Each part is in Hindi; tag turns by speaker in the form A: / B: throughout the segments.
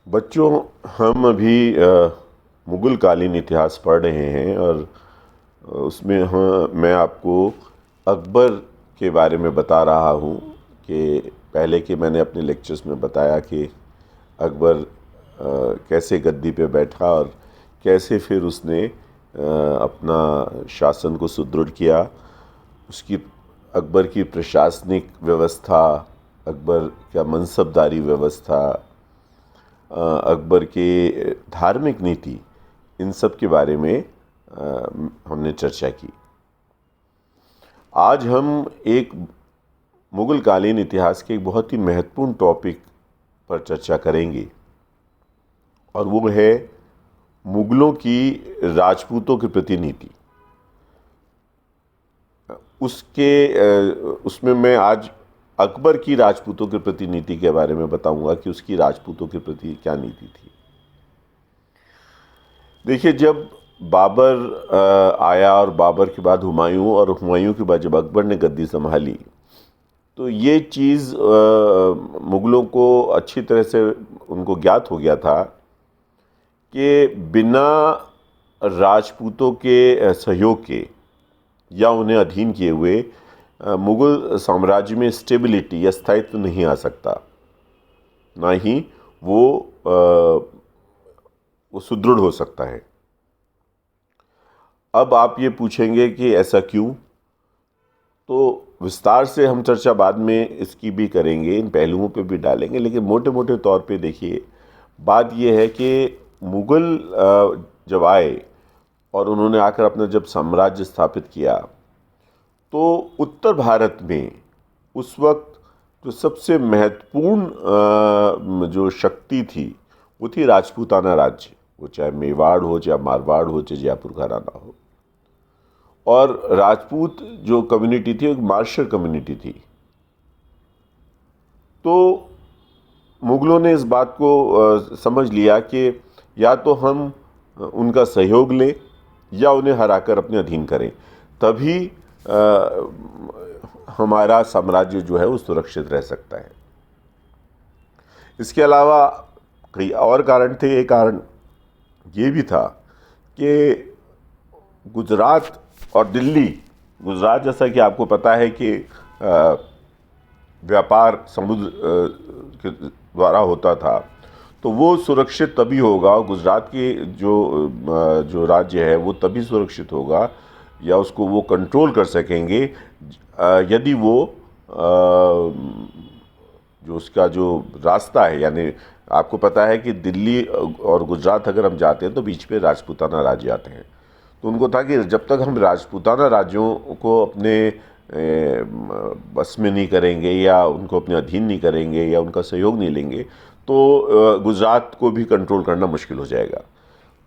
A: बच्चों, हम अभी मुग़ल कालीन इतिहास पढ़ रहे हैं और उसमें मैं आपको अकबर के बारे में बता रहा हूँ कि पहले के मैंने अपने लेक्चर्स में बताया कि अकबर कैसे गद्दी पे बैठा और कैसे फिर उसने अपना शासन को सुदृढ़ किया। उसकी अकबर की प्रशासनिक व्यवस्था, अकबर का मनसबदारी व्यवस्था, अकबर के धार्मिक नीति, इन सब के बारे में हमने चर्चा की। आज हम एक मुग़ल कालीन इतिहास के एक बहुत ही महत्वपूर्ण टॉपिक पर चर्चा करेंगे और वो है मुग़लों की राजपूतों के प्रति नीति। उसमें मैं आज अकबर की राजपूतों के प्रति नीति के बारे में बताऊंगा कि उसकी राजपूतों के प्रति क्या नीति थी। देखिए, जब बाबर आया और बाबर के बाद हुमायूं और हुमायूं के बाद जब अकबर ने गद्दी संभाली, तो ये चीज़ मुग़लों को अच्छी तरह से उनको ज्ञात हो गया था कि बिना राजपूतों के सहयोग के या उन्हें अधीन किए हुए मुग़ल साम्राज्य में स्टेबिलिटी या स्थायित्व नहीं आ सकता, ना ही वो सुदृढ़ हो सकता है। अब आप ये पूछेंगे कि ऐसा क्यों, तो विस्तार से हम चर्चा बाद में इसकी भी करेंगे, इन पहलुओं पे भी डालेंगे, लेकिन मोटे मोटे तौर पे देखिए, बात ये है कि मुग़ल जब आए और उन्होंने आकर अपना जब साम्राज्य स्थापित किया, तो उत्तर भारत में उस वक्त जो सबसे महत्वपूर्ण जो शक्ति थी वो थी राजपूताना राज्य। वो चाहे मेवाड़ हो, चाहे मारवाड़ हो, चाहे जयपुर घराना हो। और राजपूत जो कम्युनिटी थी, एक मार्शल कम्युनिटी थी। तो मुग़लों ने इस बात को समझ लिया कि या तो हम उनका सहयोग लें या उन्हें हराकर अपने अधीन करें, तभी हमारा साम्राज्य जो है वो सुरक्षित रह सकता है। इसके अलावा कई और कारण थे। एक कारण ये भी था कि गुजरात और दिल्ली, गुजरात जैसा कि आपको पता है कि व्यापार समुद्र के द्वारा होता था, तो वो सुरक्षित तभी होगा, गुजरात के जो राज्य है वो तभी सुरक्षित होगा या उसको वो कंट्रोल कर सकेंगे यदि वो जो उसका जो रास्ता है, यानी आपको पता है कि दिल्ली और गुजरात अगर हम जाते हैं तो बीच पे राजपूताना राज्य आते हैं। तो उनको था कि जब तक हम राजपूताना राज्यों को अपने बस में नहीं करेंगे या उनको अपने अधीन नहीं करेंगे या उनका सहयोग नहीं लेंगे, तो गुजरात को भी कंट्रोल करना मुश्किल हो जाएगा।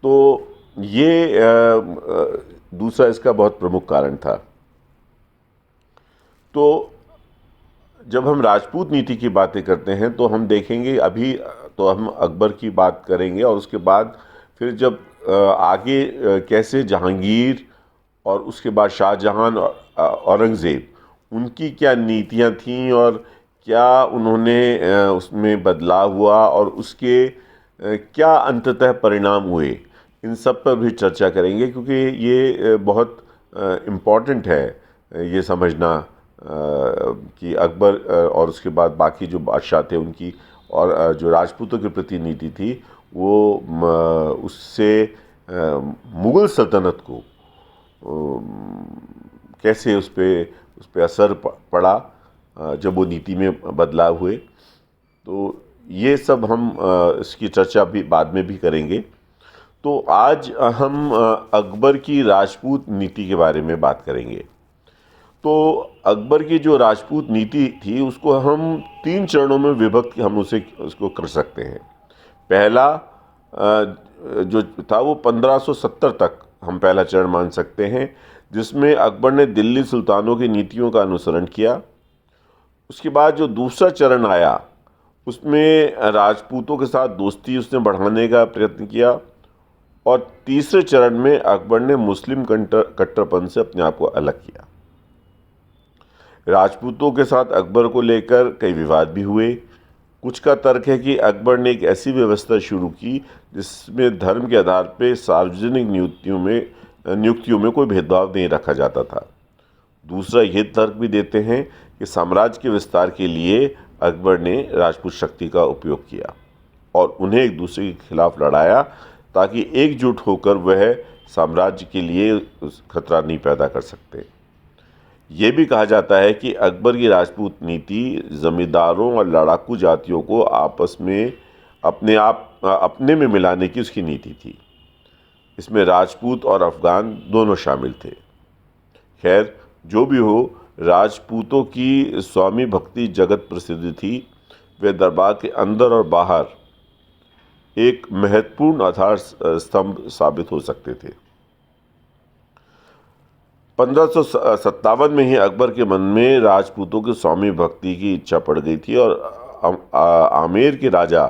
A: तो ये दूसरा इसका बहुत प्रमुख कारण था। तो जब हम राजपूत नीति की बातें करते हैं तो हम देखेंगे, अभी तो हम अकबर की बात करेंगे और उसके बाद फिर जब आगे कैसे जहांगीर और उसके बाद शाहजहां और औरंगज़ेब, उनकी क्या नीतियां थीं और क्या उन्होंने उसमें बदलाव हुआ और उसके क्या अंततः परिणाम हुए, इन सब पर भी चर्चा करेंगे, क्योंकि ये बहुत इम्पॉर्टेंट है ये समझना कि अकबर और उसके बाद बाकी जो बादशाह थे उनकी और जो राजपूतों के प्रति नीति थी वो उससे मुग़ल सल्तनत को कैसे उस पर असर पड़ा जब वो नीति में बदलाव हुए। तो ये सब हम इसकी चर्चा भी बाद में भी करेंगे। तो आज हम अकबर की राजपूत नीति के बारे में बात करेंगे। तो अकबर की जो राजपूत नीति थी उसको हम 3 चरणों में विभक्त हम उसको कर सकते हैं। पहला जो था वो 1570 तक हम पहला चरण मान सकते हैं, जिसमें अकबर ने दिल्ली सुल्तानों की नीतियों का अनुसरण किया। उसके बाद जो दूसरा चरण आया उसमें राजपूतों के साथ दोस्ती उसने बढ़ाने का प्रयत्न किया और तीसरे चरण में अकबर ने मुस्लिम कट्टरपंथ से अपने आप को अलग किया। राजपूतों के साथ अकबर को लेकर कई विवाद भी हुए कुछ का तर्क है कि अकबर ने एक ऐसी व्यवस्था शुरू की जिसमें धर्म के आधार पर सार्वजनिक नियुक्तियों में कोई भेदभाव नहीं रखा जाता था। दूसरा ये तर्क भी देते हैं कि साम्राज्य के विस्तार के लिए अकबर ने राजपूत शक्ति का उपयोग किया और उन्हें एक दूसरे के खिलाफ लड़ाया ताकि एकजुट होकर वह साम्राज्य के लिए खतरा नहीं पैदा कर सकते। ये भी कहा जाता है कि अकबर की राजपूत नीति जमींदारों और लड़ाकू जातियों को आपस में अपने में मिलाने की उसकी नीति थी। इसमें राजपूत और अफगान दोनों शामिल थे। खैर, जो भी हो, राजपूतों की स्वामी भक्ति जगत प्रसिद्ध थी। वे दरबार के अंदर और बाहर एक महत्वपूर्ण आधार स्तंभ साबित हो सकते थे। 1557 में ही अकबर के मन में राजपूतों की स्वामी भक्ति की इच्छा पड़ गई थी और आमेर के राजा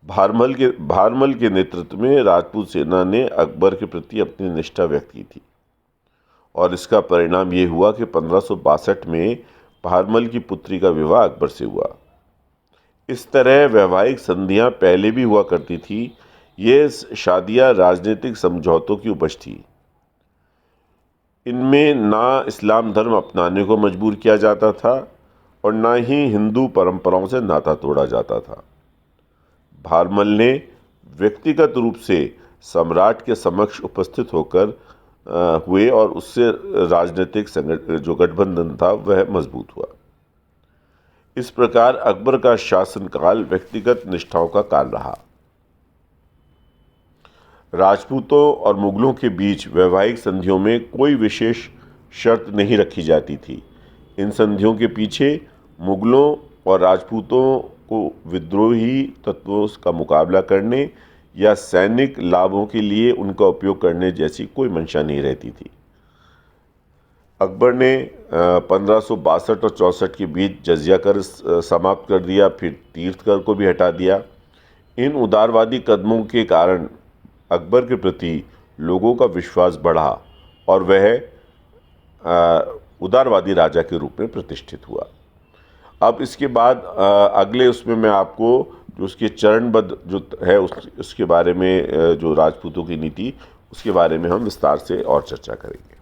A: भारमल के नेतृत्व में राजपूत सेना ने अकबर के प्रति अपनी निष्ठा व्यक्त की थी और इसका परिणाम ये हुआ कि 1562 में भारमल की पुत्री का विवाह अकबर से हुआ। इस तरह वैवाहिक संधियां पहले भी हुआ करती थी। ये शादियां राजनीतिक समझौतों की उपज थी। इनमें ना इस्लाम धर्म अपनाने को मजबूर किया जाता था और ना ही हिंदू परंपराओं से नाता तोड़ा जाता था। भारमल ने व्यक्तिगत रूप से सम्राट के समक्ष उपस्थित होकर हुए और उससे राजनीतिक जो गठबंधन था वह मजबूत हुआ। इस प्रकार अकबर का शासनकाल व्यक्तिगत निष्ठाओं का काल रहा। राजपूतों और मुगलों के बीच वैवाहिक संधियों में कोई विशेष शर्त नहीं रखी जाती थी। इन संधियों के पीछे मुगलों और राजपूतों को विद्रोही तत्वों का मुकाबला करने या सैनिक लाभों के लिए उनका उपयोग करने जैसी कोई मंशा नहीं रहती थी। अकबर ने 1562 और 64 के बीच जजिया कर समाप्त कर दिया, फिर तीर्थ कर को भी हटा दिया। इन उदारवादी कदमों के कारण अकबर के प्रति लोगों का विश्वास बढ़ा और वह उदारवादी राजा के रूप में प्रतिष्ठित हुआ। अब इसके बाद अगले उसमें मैं आपको जो उसके चरणबद्ध जो है उसके बारे में, जो राजपूतों की नीति, उसके बारे में हम विस्तार से और चर्चा करेंगे।